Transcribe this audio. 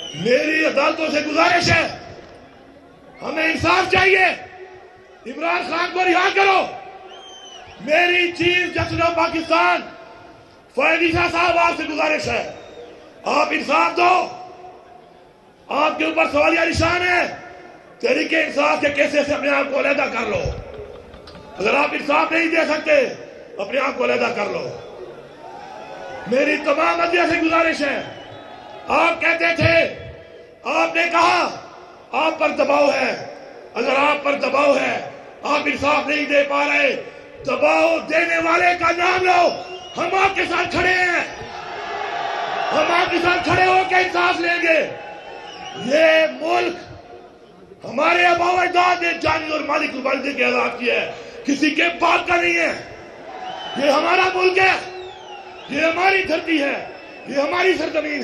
मेरी अदालतों से गुजारिश है, हमें इंसाफ चाहिए। इमरान खान को रिहा करो। मेरी chief justice of Pakistan Faez Isa साहब आपसे गुजारिश है, आप इंसाफ दो। आपके ऊपर सवालिया निशान है। तरीके इंसाफ के केसेस से अपने आप को अलहदा कर लो। अगर आप इंसाफ नहीं दे सकते अपने आप को अलहदा कर लो। मेरी तमाम अदलिया से गुजारिश है। आप कहते थे, आपने कहा आप पर दबाव है। अगर आप पर दबाव है, आप इंसाफ नहीं दे पा रहे, दबाव देने वाले का नाम लो। हम आपके साथ खड़े हैं, हम आपके साथ खड़े होकर इंसाफ लेंगे। ये मुल्क हमारे आबा अजदाद ने जानी और मालिक दे के आजाद किया है, किसी के बाप का नहीं है। ये हमारा मुल्क है, ये हमारी धरती है, ये हमारी सरजमीन है।